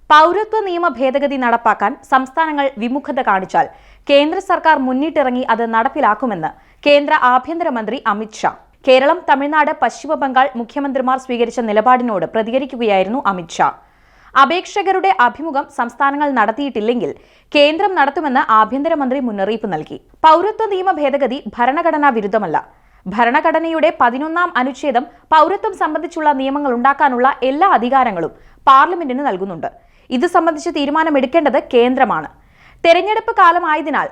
പൗരത്വ നിയമ ഭേദഗതി നടപ്പാക്കാൻ സംസ്ഥാനങ്ങൾ വിമുഖത കാണിച്ചാൽ കേന്ദ്ര സർക്കാർ മുന്നിട്ടിറങ്ങി അത് നടപ്പിലാക്കുമെന്ന് കേന്ദ്ര ആഭ്യന്തരമന്ത്രി അമിത് ഷാ. കേരളം, തമിഴ്നാട്, പശ്ചിമ ബംഗാൾ മുഖ്യമന്ത്രിമാർ സ്വീകരിച്ച നിലപാടിനോട് പ്രതികരിക്കുകയായിരുന്നു അമിത് ഷാ. അപേക്ഷകരുടെ അഭിമുഖം സംസ്ഥാനങ്ങൾ നടത്തിയിട്ടില്ലെങ്കിൽ കേന്ദ്രം നടത്തുമെന്ന് ആഭ്യന്തരമന്ത്രി മുന്നറിയിപ്പ് നൽകി. പൗരത്വ നിയമ ഭേദഗതി ഭരണഘടനാ വിരുദ്ധമല്ല. ഭരണഘടനയുടെ 11-ാം അനുച്ഛേദം പൗരത്വം സംബന്ധിച്ചുള്ള നിയമങ്ങൾ ഉണ്ടാക്കാനുള്ള എല്ലാ അധികാരങ്ങളും പാർലമെന്റിന് നൽകുന്നുണ്ട്. ഇത് സംബന്ധിച്ച് തീരുമാനമെടുക്കേണ്ടത് കേന്ദ്രമാണ്. തെരഞ്ഞെടുപ്പ് കാലമായതിനാൽ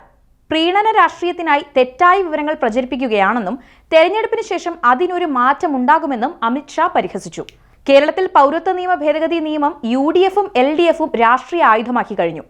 പ്രീണന രാഷ്ട്രീയത്തിനായി തെറ്റായ വിവരങ്ങൾ പ്രചരിപ്പിക്കുകയാണെന്നും തെരഞ്ഞെടുപ്പിന് ശേഷം അതിനൊരു മാറ്റമുണ്ടാകുമെന്നും അമിത് ഷാ പരിഹസിച്ചു. കേരളത്തിൽ പൗരത്വ നിയമ ഭേദഗതി നിയമം UDFും LDFും രാഷ്ട്രീയ ആയുധമാക്കി കഴിഞ്ഞു.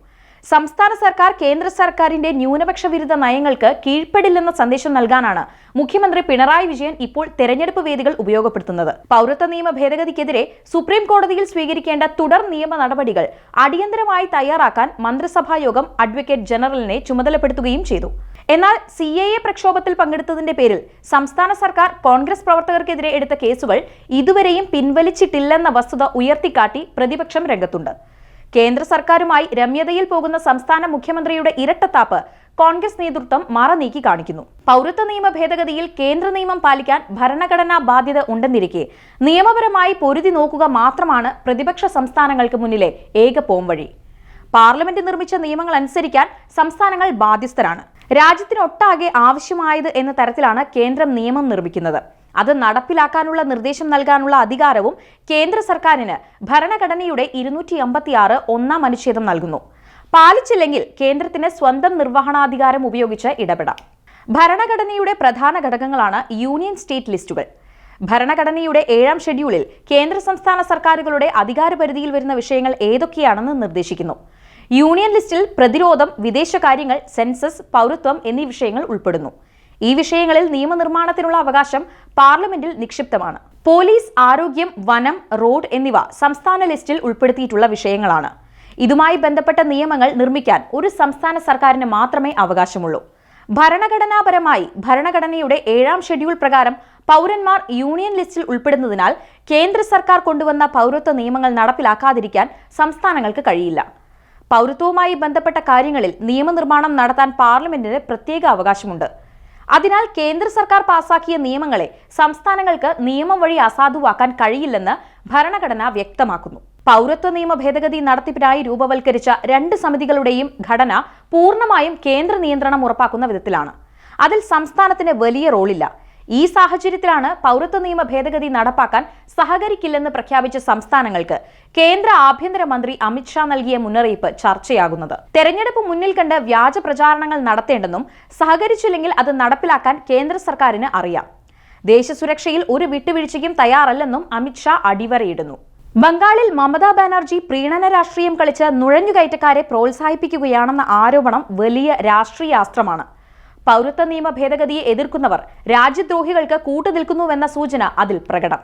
സംസ്ഥാന സർക്കാർ കേന്ദ്ര സർക്കാരിന്റെ ന്യൂനപക്ഷ വിരുദ്ധ നയങ്ങൾക്ക് കീഴ്പ്പെടില്ലെന്ന സന്ദേശം നൽകാനാണ് മുഖ്യമന്ത്രി പിണറായി വിജയൻ ഇപ്പോൾ തെരഞ്ഞെടുപ്പ് വേദികൾ ഉപയോഗപ്പെടുത്തുന്നത്. പൗരത്വ നിയമ ഭേദഗതിക്കെതിരെ സുപ്രീം കോടതിയിൽ സ്വീകരിക്കേണ്ട തുടർ നിയമ നടപടികൾ അടിയന്തരമായി തയ്യാറാക്കാൻ മന്ത്രിസഭാ യോഗം അഡ്വക്കേറ്റ് ജനറലിനെ ചുമതലപ്പെടുത്തുകയും ചെയ്തു. എന്നാൽ CAA പ്രക്ഷോഭത്തിൽ പങ്കെടുത്തതിന്റെ പേരിൽ സംസ്ഥാന സർക്കാർ കോൺഗ്രസ് പ്രവർത്തകർക്കെതിരെ എടുത്ത കേസുകൾ ഇതുവരെയും പിൻവലിച്ചിട്ടില്ലെന്ന വസ്തുത ഉയർത്തിക്കാട്ടി പ്രതിപക്ഷം രംഗത്തുണ്ട്. കേന്ദ്ര സർക്കാരുമായി രമ്യതയിൽ പോകുന്ന സംസ്ഥാന മുഖ്യമന്ത്രിയുടെ ഇരട്ടത്താപ്പ് കോൺഗ്രസ് നേതൃത്വം മറനീക്കി കാണിക്കുന്നു. പൗരത്വ നിയമ ഭേദഗതിയിൽ കേന്ദ്ര നിയമം പാലിക്കാൻ ഭരണഘടനാ ബാധ്യത ഉണ്ടെന്നിരിക്കെ നിയമപരമായി പൊരുതി നോക്കുക മാത്രമാണ് പ്രതിപക്ഷ സംസ്ഥാനങ്ങൾക്ക് മുന്നിലെ ഏക പോംവഴി. പാർലമെന്റ് നിർമ്മിച്ച നിയമങ്ങൾ അനുസരിക്കാൻ സംസ്ഥാനങ്ങൾ ബാധ്യസ്ഥരാണ്. രാജ്യത്തിനൊട്ടാകെ ആവശ്യമായത് എന്ന തരത്തിലാണ് കേന്ദ്രം നിയമം നിർമ്മിക്കുന്നത്. അത് നടപ്പിലാക്കാനുള്ള നിർദ്ദേശം നൽകാനുള്ള അധികാരവും കേന്ദ്ര സർക്കാരിന് ഭരണഘടനയുടെ 256 ഒന്നാം അനുച്ഛേദം നൽകുന്നു. പാലിച്ചില്ലെങ്കിൽ കേന്ദ്രത്തിന് സ്വന്തം നിർവഹണാധികാരം ഉപയോഗിച്ച് ഇടപെടാം. ഭരണഘടനയുടെ പ്രധാന ഘടകങ്ങളാണ് യൂണിയൻ സ്റ്റേറ്റ് ലിസ്റ്റുകൾ. ഭരണഘടനയുടെ 7-ാം ഷെഡ്യൂളിൽ കേന്ദ്ര സംസ്ഥാന സർക്കാരുകളുടെ അധികാരപരിധിയിൽ വരുന്ന വിഷയങ്ങൾ ഏതൊക്കെയാണെന്ന് നിർദ്ദേശിക്കുന്നു. യൂണിയൻ ലിസ്റ്റിൽ പ്രതിരോധം, വിദേശകാര്യങ്ങൾ, സെൻസസ്, പൗരത്വം എന്നീ വിഷയങ്ങൾ ഉൾപ്പെടുന്നു. ഈ വിഷയങ്ങളിൽ നിയമനിർമ്മാണത്തിനുള്ള അവകാശം പാർലമെന്റിൽ നിക്ഷിപ്തമാണ്. പോലീസ്, ആരോഗ്യം, വനം, റോഡ് എന്നിവ സംസ്ഥാന ലിസ്റ്റിൽ ഉൾപ്പെടുത്തിയിട്ടുള്ള വിഷയങ്ങളാണ്. ഇതുമായി ബന്ധപ്പെട്ട നിയമങ്ങൾ നിർമ്മിക്കാൻ ഒരു സംസ്ഥാന സർക്കാരിന് മാത്രമേ അവകാശമുള്ളൂ. ഭരണഘടനാപരമായി ഭരണഘടനയുടെ 7-ാം ഷെഡ്യൂൾ പ്രകാരം പൗരന്മാർ യൂണിയൻ ലിസ്റ്റിൽ ഉൾപ്പെടുന്നതിനാൽ കേന്ദ്ര സർക്കാർ കൊണ്ടുവന്ന പൗരത്വ നിയമങ്ങൾ നടപ്പിലാക്കാതിരിക്കാൻ സംസ്ഥാനങ്ങൾക്ക് കഴിയില്ല. പൗരത്വവുമായി ബന്ധപ്പെട്ട കാര്യങ്ങളിൽ നിയമനിർമ്മാണം നടത്താൻ പാർലമെന്റിന് പ്രത്യേക അവകാശമുണ്ട്. അതിനാൽ കേന്ദ്ര സർക്കാർ പാസാക്കിയ നിയമങ്ങളെ സംസ്ഥാനങ്ങൾക്ക് നിയമം വഴി അസാധുവാക്കാൻ കഴിയില്ലെന്ന് ഭരണഘടന വ്യക്തമാക്കുന്നു. പൗരത്വ നിയമ ഭേദഗതി നടത്തിപ്പിനായി രൂപവൽക്കരിച്ച 2 സമിതികളുടെയും ഘടന പൂർണ്ണമായും കേന്ദ്ര നിയന്ത്രണം ഉറപ്പാക്കുന്ന വിധത്തിലാണ്. അതിൽ സംസ്ഥാനത്തിന് വലിയ റോളില്ല. ഈ സാഹചര്യത്തിലാണ് പൗരത്വ നിയമ ഭേദഗതി നടപ്പാക്കാൻ സഹകരിക്കില്ലെന്ന് പ്രഖ്യാപിച്ച സംസ്ഥാനങ്ങൾക്ക് കേന്ദ്ര ആഭ്യന്തരമന്ത്രി അമിത് ഷാ നൽകിയ മുന്നറിയിപ്പ് ചർച്ചയാകുന്നത്. തെരഞ്ഞെടുപ്പ് മുന്നിൽ കണ്ട് വ്യാജ പ്രചാരണങ്ങൾ നടത്തേണ്ടെന്നും സഹകരിച്ചില്ലെങ്കിൽ അത് നടപ്പിലാക്കാൻ കേന്ദ്ര സർക്കാരിന് അറിയാം. ദേശസുരക്ഷയിൽ ഒരു വിട്ടുവീഴ്ചയ്ക്കും തയ്യാറല്ലെന്നും അമിത് ഷാ അടിവരയിടുന്നു. ബംഗാളിൽ മമതാ ബാനർജി പ്രീണന രാഷ്ട്രീയം കളിച്ച് നുഴഞ്ഞുകയറ്റക്കാരെ പ്രോത്സാഹിപ്പിക്കുകയാണെന്ന ആരോപണം വലിയ രാഷ്ട്രീയാസ്ത്രമാണ്. പൗരത്വ നിയമ ഭേദഗതിയെ എതിർക്കുന്നവർ രാജ്യദ്രോഹികൾക്ക് കൂട്ടുനിൽക്കുന്നുവെന്ന സൂചന അതിൽ പ്രകടം.